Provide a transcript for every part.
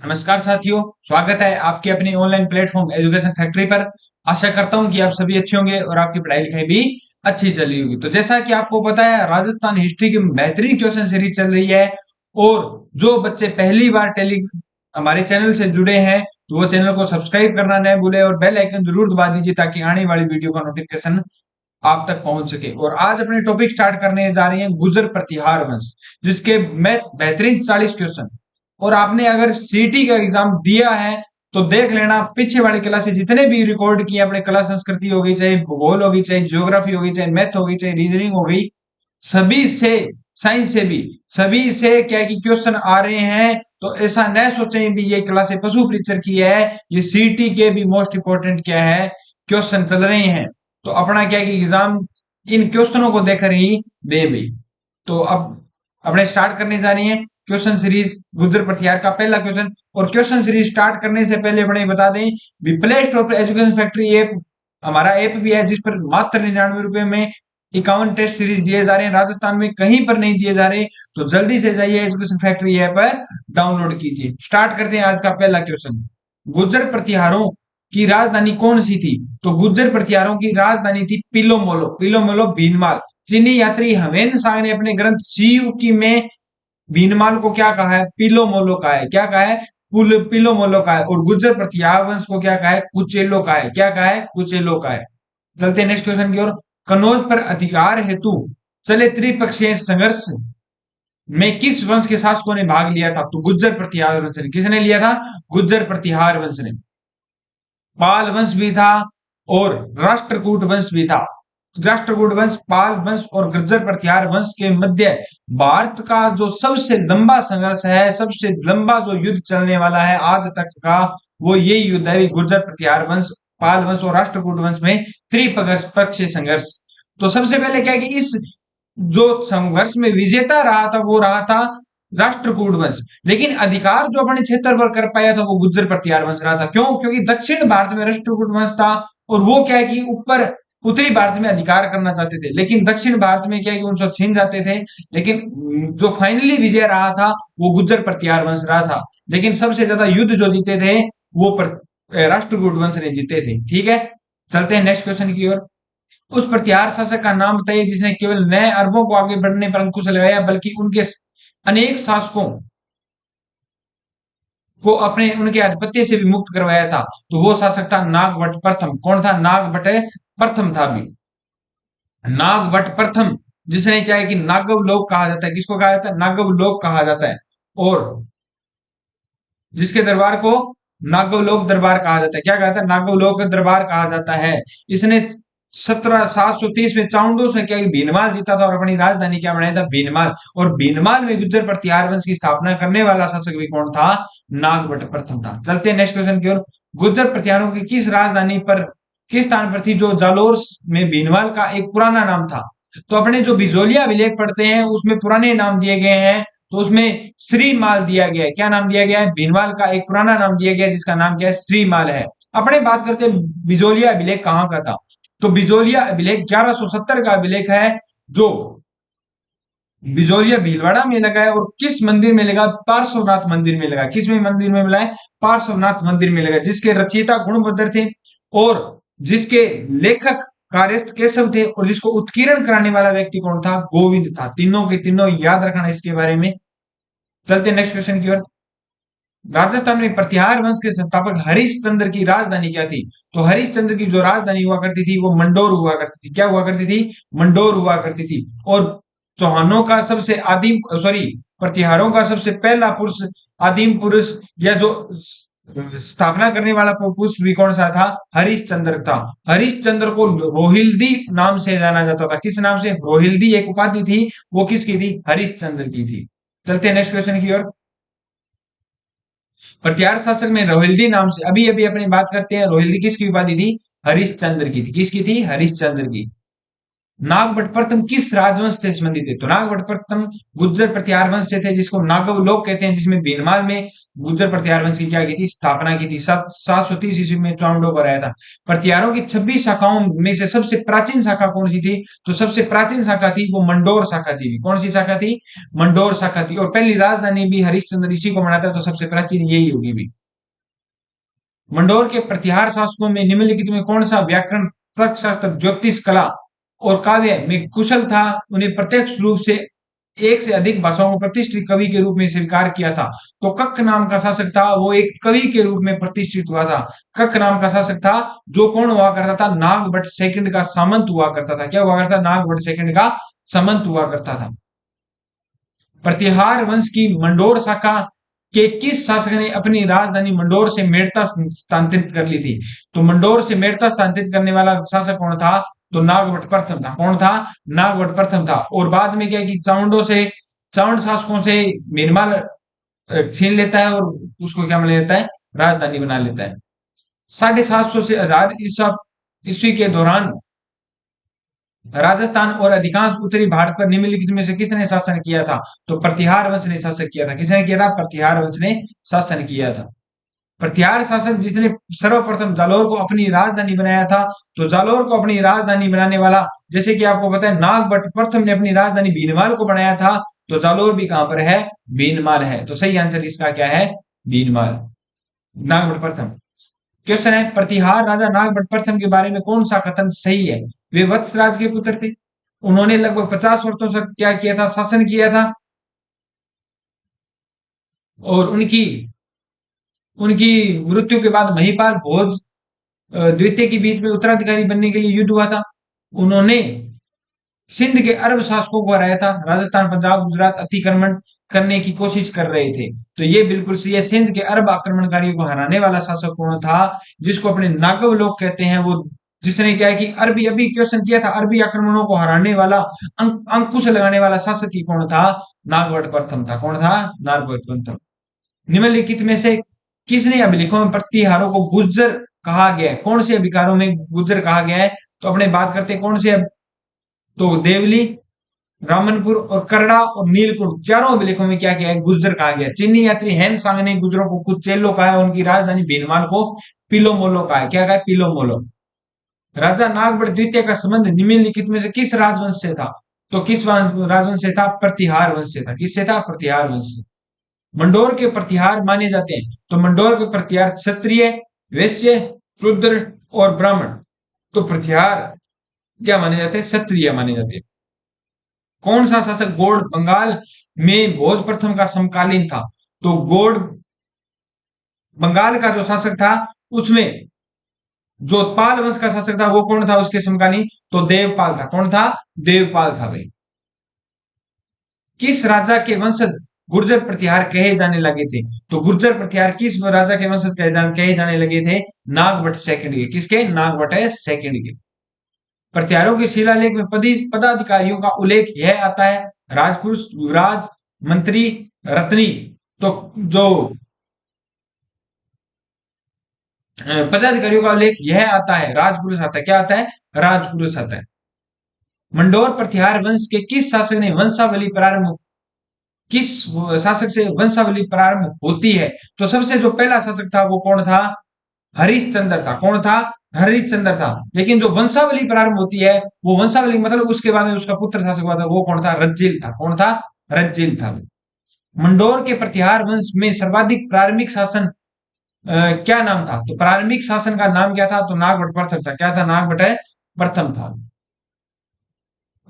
नमस्कार साथियों, स्वागत है आपके अपने ऑनलाइन प्लेटफॉर्म एजुकेशन फैक्ट्री पर। आशा करता हूं कि आप सभी अच्छे होंगे और आपकी पढ़ाई लिखाई भी अच्छी चल रही होगी। तो जैसा कि आपको पता है, राजस्थान हिस्ट्री की बेहतरीन क्वेश्चन सीरीज चल रही है। और जो बच्चे पहली बार टेली हमारे चैनल से जुड़े हैं तो वो चैनल को सब्सक्राइब करना न भूले और बेल आइकन जरूर दबा दीजिए ताकि आने वाली वीडियो का नोटिफिकेशन आप तक पहुंच सके। और आज अपने टॉपिक स्टार्ट करने जा रहे हैं गुर्जर प्रतिहार वंश, जिसके मैं बेहतरीन 40 क्वेश्चन। और आपने अगर सीटी का एग्जाम दिया है तो देख लेना, पीछे वाली क्लासेस जितने भी रिकॉर्ड किए अपने, कला संस्कृति होगी, चाहे भूगोल होगी, चाहे ज्योग्राफी होगी, चाहे मैथ होगी, चाहे रीजनिंग होगी, सभी से, साइंस से भी, सभी से क्या है कि क्वेश्चन आ रहे हैं। तो ऐसा न सोचें भी ये क्लासे पशु परीक्षर की है, ये सीटी के भी मोस्ट इंपोर्टेंट क्या है, क्वेश्चन चल रहे हैं। तो अपना क्या है कि एग्जाम इन क्वेश्चनों को देखकर ही दे भी। तो अब अपने स्टार्ट करने जा रही है क्वेश्चन सीरीज गुर्जर प्रतिहार का पहला क्वेश्चन। और क्वेश्चन सीरीज स्टार्ट करने से पहले अपने बता दें भी, प्ले स्टोर पर एजुकेशन फैक्ट्री ऐप हमारा ऐप भी है, जिस पर मात्र 99 रुपए में 51 टेस्ट सीरीज दिए जा रहे हैं। राजस्थान में कहीं पर नहीं दिए जा रहे, तो जल्दी से जाइए एजुकेशन फैक्ट्री ऐप पर डाउनलोड कीजिए। स्टार्ट करते हैं आज का पहला क्वेश्चन। गुर्जर प्रतिहारों की राजधानी कौन सी थी? तो गुर्जर प्रतिहारों की राजधानी थी पिलोमोलो। पिलोमोलो भीनमाल। चीनी यात्री हवेन सांग ने अपने ग्रंथ सीयू की में भीनमाल को क्या कहा है? पिलोमोलो का है। क्या कहा है? पिलोमोलो का है। और गुर्जर प्रतिहार वंश को क्या कहा है? कुचेलो का है। क्या कहा है? कुचेलो का है। चलते हैं नेक्स्ट क्वेश्चन की ओर। कन्नौज पर अधिकार हेतु चले त्रिपक्षीय संघर्ष में किस वंश के शासकों ने भाग लिया था? तो गुर्जर प्रतिहार वंश ने। किसने लिया था? गुर्जर प्रतिहार वंश ने। पाल वंश भी था और राष्ट्रकूट वंश भी था। राष्ट्रकूट वंश, पाल वंश और गुर्जर प्रतिहार वंश के मध्य भारत का जो सबसे लंबा संघर्ष है, सबसे लंबा जो युद्ध चलने वाला है आज तक का, वो यही युद्ध है, गुर्जर प्रतिहार वंश, पाल वंश और राष्ट्रकूट वंश में त्रिपक्षीय संघर्ष। तो सबसे पहले क्या है कि इस जो संघर्ष में विजेता रहा था वो रहा था राष्ट्रकूट वंश। लेकिन अधिकार जो अपने क्षेत्र पर कर पाया था वो गुर्जर प्रतिहार वंश रहा था। क्यों? क्योंकि दक्षिण भारत में राष्ट्रकूट वंश था और वो क्या है कि ऊपर उत्तरी भारत में अधिकार करना चाहते थे, लेकिन दक्षिण भारत में क्या है कि उनसे छीन जाते थे। लेकिन जो फाइनली विजय रहा था वो गुर्जर प्रतिहार वंश रहा था। लेकिन सबसे ज्यादा युद्ध जो जीते थे वो राष्ट्रकूट वंश ने जीते थे। ठीक है, चलते हैं नेक्स्ट क्वेश्चन की ओर। उस प्रतिहार शासक का नाम बताइए जिसने केवल नए अरबों को आगे बढ़ने पर अंकुश लगाया, बल्कि उनके अनेक शासकों को अपने उनके आधिपत्य से भी मुक्त करवाया था। तो वो शासक था नागभट्ट प्रथम। कौन था? नागभट्ट प्रथम था भी। नागभट्ट प्रथम, जिसे क्या है कि नागव लोक कहा जाता है। किसको कहा जाता है? नागव लोक कहा जाता है। और जिसके दरबार को नागवलोक दरबार कहा जाता है। क्या कहा जाता है? नागवलोक दरबार कहा जाता है। इसने 1730 में चाउंडो से क्या भीनमाल जीता था और अपनी राजधानी क्या बनाया था? भीनमाल। और भीनमाल में गुर्जर प्रतिहार वंश की स्थापना करने वाला शासक भी कौन था? नागभट्ट प्रथम था। चलते हैं नेक्स्ट क्वेश्चन की ओर। गुर्जर प्रतिहारों की किस राजधानी पर, किस स्थान पर थी जो जालोर में भीनमाल का एक पुराना नाम था? तो अपने जो बिजोलिया अभिलेख पढ़ते हैं उसमें पुराने नाम दिए गए हैं। तो उसमें श्रीमाल दिया गया है। क्या नाम दिया गया है? भीनमाल का एक पुराना नाम दिया गया है जिसका नाम क्या है? श्रीमाल है। अपने बात करते हैं बिजोलिया अभिलेख कहां का था। तो बिजोलिया अभिलेख 1170 का अभिलेख है, जो बिजोलिया भीलवाड़ा में लगा है। और किस मंदिर में लगा? पार्श्वनाथ मंदिर में लगा। किस में मंदिर में मिला है? पार्श्वनाथ मंदिर में लगा। जिसके रचयिता गुणभद्र थे और जिसके लेखक कार्यस्थ केशव थे और जिसको उत्कीर्ण कराने वाला व्यक्ति कौन था? गोविंद था। तीनों के तीनों याद रखना इसके बारे में। चलते नेक्स्ट क्वेश्चन की ओर। राजस्थान में प्रतिहार वंश के संस्थापक हरिश्चंद्र की राजधानी क्या थी? तो हरिश्चंद्र की जो राजधानी हुआ करती थी वो मंडोर हुआ करती थी। क्या हुआ करती थी? मंडोर हुआ करती थी। और चौहानों का सबसे आदिम, सॉरी, प्रतिहारों का सबसे पहला पुरुष, आदिम पुरुष या जो स्थापना करने वाला पुरुष भी कौन सा था? हरिश्चंद्र था। हरिश्चंद्र को रोहिल्दी नाम से जाना जाता था। किस नाम से? रोहिल्दी एक उपाधि थी, वो किसकी थी? हरिश्चंद्र की थी। चलते हैं नेक्स्ट क्वेश्चन की ओर। प्रतिहार शासक में रोहिल्दी नाम से, अभी अभी अपनी बात करते हैं, रोहिल्दी किसकी उपाधि थी? हरिश्चंद्र की थी। किसकी थी? हरिश्चंद्र की। नागभट्ट प्रथम किस राजवंश से संबंधित है? तो नागभट्ट प्रथम गुर्जर प्रतिहार वंश से थे, जिसको नागव लोक कहते हैं, जिसमें भीनमाल में गुर्जर प्रतिहार वंश की क्या की थी? स्थापना की थी। 730 ईस्वी में चावंडो पर आया था। प्रतिहारों की 26 शाखाओं में से सबसे प्राचीन शाखा कौन सी थी? तो सबसे प्राचीन शाखा थी वो मंडोर शाखा थी। कौन सी शाखा थी? मंडोर शाखा थी। और पहली राजधानी भी हरिश्चंद्र इसी को बनाता है, तो सबसे प्राचीन यही होगी भी। मंडोर के प्रतिहार शासकों में निम्नलिखित में कौन सा व्याकरण, तर्कशास्त्र, ज्योतिष कला और काव्य में कुशल था? उन्हें प्रत्यक्ष रूप से एक से अधिक भाषाओं को प्रतिष्ठित कवि के रूप में स्वीकार किया था। तो कक नाम का शासक था, वो एक कवि के रूप में प्रतिष्ठित हुआ था। कक नाम का शासक था, जो कौन हुआ करता था? नागभट्ट सेकंड का सामंत हुआ करता था। क्या हुआ करता? नागभट्ट सेकंड का सामंत हुआ करता था। प्रतिहार वंश की मंडोर शाखा के किस शासक ने अपनी राजधानी मंडोर से मेड़ता स्थानांतरित कर ली थी? तो मंडोर से मेड़ता स्थानांतरित करने वाला शासक कौन था? तो नागभट्ट प्रथम था। कौन था? नागभट्ट प्रथम था। और बाद में क्या कि चावंड शासकों से भीनमाल छीन लेता है और उसको क्या बना लेता है? राजधानी बना लेता है। 750 से 1000 ईस्वी के दौरान राजस्थान और अधिकांश उत्तरी भारत पर निम्नलिखित में से किसने शासन किया था? तो प्रतिहार वंश ने शासन किया था। किसने किया था? प्रतिहार वंश ने शासन किया था। प्रतिहार शासक जिसने सर्वप्रथम जालोर को अपनी राजधानी बनाया था, तो जालोर को अपनी राजधानी बनाने वाला, जैसे कि आपको पता है नागभट्ट प्रथम ने अपनी राजधानी भीनमाल को बनाया था, तो जालोर भी कहां पर है? भीनमाल है। तो सही आंसर इसका क्या है? भीनमाल। नागभट्ट प्रथम। क्वेश्चन है, प्रतिहार राजा नागभट्ट प्रथम के बारे में कौन सा कथन सही है? वे वत्सराज के पुत्र थे। उन्होंने लगभग 50 वर्षों तक क्या किया था? शासन किया था। और उनकी उनकी मृत्यु के बाद महिपाल भोज द्वितीय के बीच में उत्तराधिकारी बनने के लिए युद्ध हुआ था। उन्होंने सिंध के अरब शासकों को हराया था। राजस्थान, पंजाब, गुजरात अतिक्रमण करने की कोशिश कर रहे थे। तो ये बिल्कुल सही है। सिंध के अरब आक्रमणकारियों को हराने वाला शासक कौन था? जिसको अपने नागव लोग कहते हैं, वो जिसने क्या है कि अरबी, अभी क्वेश्चन किया था, अरबी आक्रमणों को हराने वाला, अंकुश लगाने वाला शासक ही कौन था? नागवट प्रथम था। कौन था? नागवट प्रथम। निम्नलिखित में से किसने अभिलेखों में प्रतिहारों को गुज्जर कहा गया है? कौन से अभिकारों में गुज्जर कहा गया है? तो अपने बात करते हैं कौन से। तो देवली, रामनपुर और करड़ा और नीलकुंठ चारों अभिलेखों में क्या किया है? गुज्जर कहा गया। चीनी यात्री हैन सांग ने गुजरों को कुचेलो कहा है, उनकी राजधानी भीनमाल को पिलोमोलो कहा है। क्या कहा है? पिलोमोलो। राजा नागभट्ट द्वितीय का संबंध निम्नलिखित में से किस राजवंश से था? तो किस राजवंश से था? प्रतिहार वंश से था। किससे था? प्रतिहार वंश से। मंडोर के प्रतिहार माने जाते हैं, तो मंडोर के प्रतिहार क्षत्रिय, वैश्य, शूद्र और ब्राह्मण। तो प्रतिहार क्या माने जाते हैं? क्षत्रिय माने जाते हैं। कौन सा शासक गोड़ बंगाल में भोज प्रथम का समकालीन था? तो गोड़ बंगाल का जो शासक था, उसमें जो पाल वंश का शासक था वो कौन था उसके समकालीन? तो देवपाल था। कौन था? देवपाल था भाई। किस राजा के वंशज गुर्जर प्रतिहार कहे जाने लगे थे? तो गुर्जर प्रतिहार किस राजा के वंशज कहे जाने लगे थे? नागभट्ट सेकंड के। किसके? नागभट्ट सेकंड के। प्रतिहारों के शिलालेख में पदाधिकारियों का उल्लेख यह आता है, राजपुरुष, युवराज, मंत्री, रत्नी। तो जो पदाधिकारियों का उल्लेख यह आता है, राजपुरुष आता है। क्या आता है? राजपुरुष आता है। मंडोर प्रतिहार वंश के किस शासक ने वंशावली प्रारंभ किस शासक से वंशावली प्रारंभ होती है? तो सबसे जो पहला शासक था वो कौन था? हरिश्चंद्र था। कौन था? हरिश्चंद्र था। लेकिन जो वंशावली प्रारंभ होती है, वो वंशावली मतलब उसके बाद में उसका पुत्र शासक हुआ था, वो कौन था? रज्जिल था। कौन था? रज्जिल था। मंडोर के प्रतिहार वंश में सर्वाधिक प्रारंभिक शासन क्या नाम था? तो प्रारंभिक शासन का नाम क्या था? तो नागभट्ट प्रथम था। क्या था? नागभट्ट प्रथम था।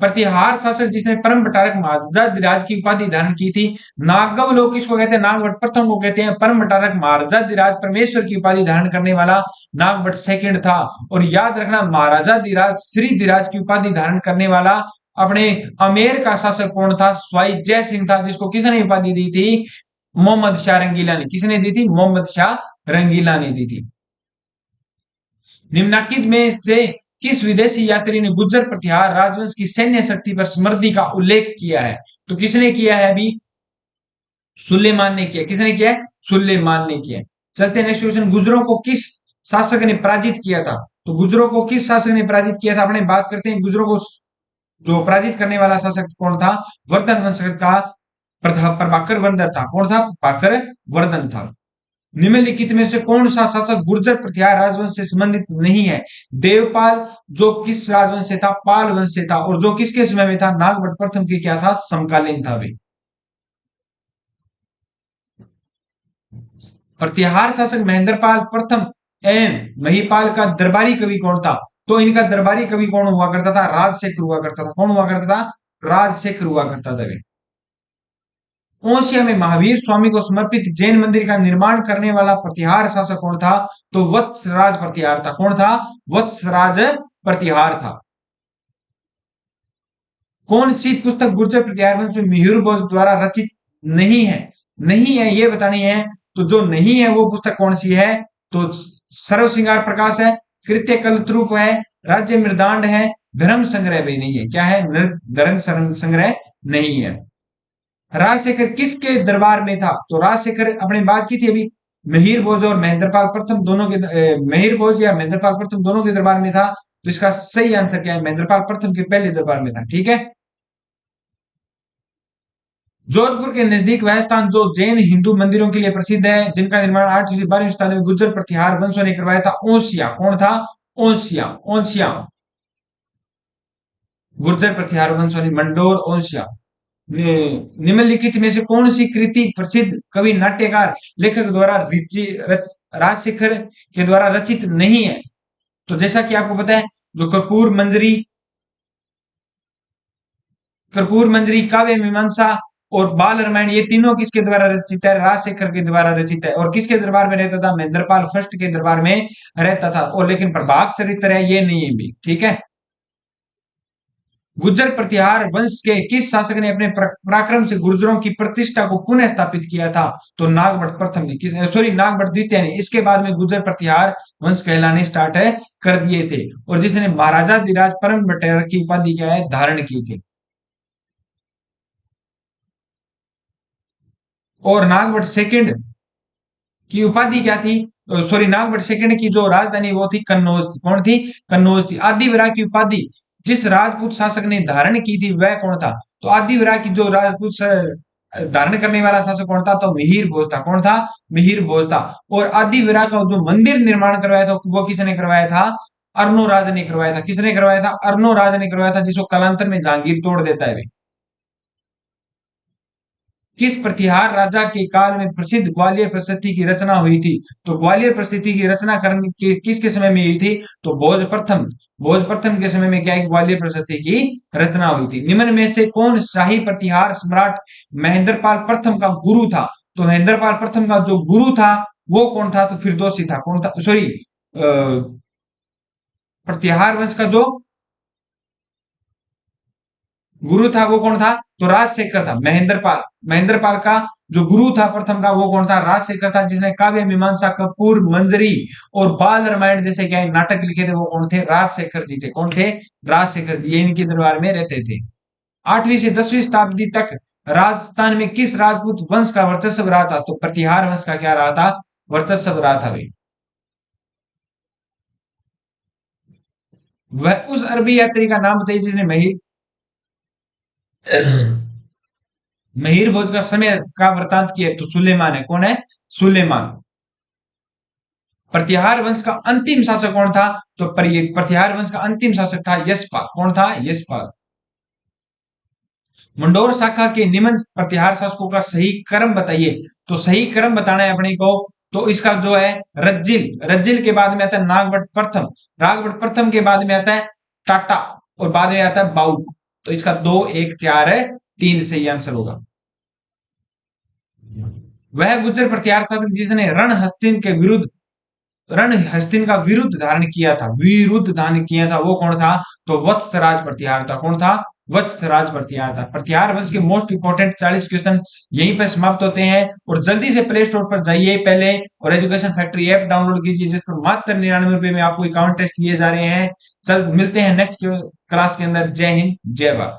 प्रतिहार शासक जिसने परम बटारक महाराजाधिराज की उपाधि धारण की थी, नागव लोग किसको कहते हैं? नागभट्ट प्रथम को कहते हैं। परम बटारक महाराजाधिराज परमेश्वर की उपाधि धारण करने वाला नागभट्ट सेकंड था। और याद रखना, महाराजाधिराज श्रीधिराज की उपाधि धारण करने वाला अपने अमेर का शासक कौन था? स्वाई जय सिंह था, जिसको किसने उपाधि दी थी? मोहम्मद शाह रंगीला ने। किसने दी थी? मोहम्मद शाह रंगीला ने दी थी। निम्नलिखित में से किस विदेशी यात्री ने गुर्जर प्रतिहार राजवंश की सैन्य शक्ति पर समृद्धि का उल्लेख किया है? तो किसने किया है? अभी सुलेमान ने किया। किसने किया है? सुलेमान ने किया। चलते हैं नेक्स्ट क्वेश्चन। गुजरों को किस शासक ने पराजित किया था? तो गुजरों को किस शासक ने पराजित किया था? अपने बात करते हैं गुजरों को जो पराजित करने वाला शासक कौन था? वर्धन वंश का प्रभाकर वर्धन था। कौन था? प्रभाकर वर्धन था। निम्नलिखित में से कौन सा शासक गुर्जर प्रतिहार राजवंश से संबंधित नहीं है? देवपाल जो किस राजवंश से था? पाल वंश से था। और जो किसके समय में था? नागभट्ट प्रथम के क्या था? समकालीन था वे। प्रतिहार शासक महेंद्रपाल प्रथम एवं महिपाल का दरबारी कवि कौन था? तो इनका दरबारी कवि कौन हुआ करता था? राजशेखर हुआ करता था। कौन हुआ करता था? राजशेखर हुआ करता था वे। ओसिया में महावीर स्वामी को समर्पित जैन मंदिर का निर्माण करने वाला प्रतिहार शासक कौन था? तो वत्सराज प्रतिहार था। कौन था? वत्सराज प्रतिहार था। कौन सी पुस्तक गुर्जर प्रतिहार वंश में मिहिर भोज द्वारा रचित नहीं है? नहीं है ये बतानी है। तो जो नहीं है वो पुस्तक कौन सी है? तो सर्व श्रृंगार प्रकाश है, कृत्य कल्पतरूप है, राज्य मृदांड है, धर्म संग्रह भी नहीं है। क्या है? धर्म संग्रह नहीं है। राजशेखर किसके दरबार में था? तो राजशेखर अपने बात की थी अभी, मिहिर भोज और महेंद्रपाल प्रथम दोनों के मिहिर भोज या महेंद्रपाल प्रथम दोनों के दरबार में था। तो इसका सही आंसर क्या है? महेंद्रपाल प्रथम के पहले दरबार में था। ठीक है। जोधपुर के नजदीक वह स्थान जो जैन हिंदू मंदिरों के लिए प्रसिद्ध है, जिनका निर्माण 8वीं से 12वीं शताब्दी में गुर्जर प्रतिहार वंशों ने करवाया था। ओसिया। कौन था? ओसिया। ओसिया गुर्जर प्रतिहार वंशों ने मंडोर ओसिया। निम्नलिखित में से कौन सी कृति प्रसिद्ध कवि नाट्यकार लेखक द्वारा राजशेखर के द्वारा रचित नहीं है? तो जैसा कि आपको पता है, जो कर्पूर मंजरी, काव्य मीमांसा और बाल रामायण, ये तीनों किसके द्वारा रचित है? राजशेखर के द्वारा रचित है। और किसके दरबार में रहता था? महेंद्रपाल फर्स्ट के दरबार में रहता था। और लेकिन प्रभाग चरित्र है, ये नहीं है भी। ठीक है। गुर्जर प्रतिहार वंश के किस शासक ने अपने पराक्रम से गुर्जरों की प्रतिष्ठा को पुनः स्थापित किया था? तो नागभट्ट प्रथम ने। किस सॉरी नागभट्ट द्वितीय ने। इसके बाद में गुर्जर प्रतिहार वंश कहलाने स्टार्ट है कर दिए थे। और जिसने महाराजा धीराज परम बटेर की उपाधि क्या है? धारण की थी। और नागभट्ट सेकंड की उपाधि क्या थी? सॉरी, नागभट्ट सेकंड की जो राजधानी वो थी कन्नौज थी। कौन थी? कन्नौज थी। आदिविरा की उपाधि जिस राजपूत शासक ने धारण की थी वह कौन था? तो आदिविरा की जो राजपूत धारण करने वाला शासक कौन था? तो मिहिर भोज था। कौन था? मिहिर भोज था। और आदिविरा का जो मंदिर निर्माण करवाया था वो किसने करवाया था? अर्नोराज ने करवाया था। किसने करवाया था? अर्नोराज ने करवाया था, जिसको कालांतर में जहांगीर तोड़ देता है। किस प्रतिहार राजा के काल में प्रसिद्ध ग्वालियर प्रशस्ति की रचना हुई थी? तो ग्वालियर प्रशस्ति की रचना करने के किसके समय में हुई थी? तो भोज प्रथम के समय में क्या है? ग्वालियर प्रशस्ति की रचना हुई थी। निम्न में से कौन शाही प्रतिहार सम्राट महेंद्रपाल प्रथम का गुरु था? तो महेंद्रपाल प्रथम का जो गुरु था वो कौन था? तो फिरदौसी था। कौन था? सॉरी, प्रतिहार वंश का जो गुरु था वो कौन था? तो राजशेखर था। महेंद्रपाल का जो गुरु था प्रथम का वो कौन था? राजशेखर था, जिसने काव्य मीमांसा, कपूर मंजरी और बाल रामायण जैसे क्या नाटक लिखे थे वो कौन थे? राजशेखर जी थे। कौन थे? राजशेखर जी। ये इनके दरबार में रहते थे। 8वीं से 10वीं शताब्दी तक राजस्थान में किस राजपूत वंश का वर्चस्व रहा था? तो प्रतिहार वंश का क्या रहा था? वर्चस्व रहा था भाई। वह उस अरबी यात्री का नाम बताइए जिसने महिर भोज का समय का वृतांत किया। तो सुलेमान है। कौन है? सुलेमान। प्रतिहार वंश का अंतिम शासक कौन था? तो प्रतिहार वंश का अंतिम शासक था यशपाल। कौन था? यशपाल। मंडोर शाखा के निम्न प्रतिहार शासकों का सही क्रम बताइए। तो सही क्रम बताना है अपने को। तो इसका जो है रज्जिल के बाद में आता है नागभट्ट प्रथम, नागभट्ट प्रथम के बाद में आता है टाटा और बाद में आता है बाउक। तो इसका 2 1 4 3 सही आंसर होगा। वह गुर्जर प्रतिहार शासक जिसने रण हस्तिन का विरुद्ध धारण किया था, विरुद्ध धारण किया था, वो कौन था? तो वत्सराज प्रतिहार था। कौन था? वत्सराज प्रतिहार था। प्रतिहार वंश के मोस्ट इंपोर्टेंट 40 क्वेश्चन यहीं पर समाप्त होते हैं। और जल्दी से प्ले स्टोर पर जाइए पहले और एजुकेशन फैक्ट्री ऐप डाउनलोड कीजिए, जिस पर मात्र 99 रुपए में आपको अकाउंट टेस्ट किए जा रहे हैं। चल मिलते हैं नेक्स्ट क्लास के अंदर। जय हिंद, जय भारत।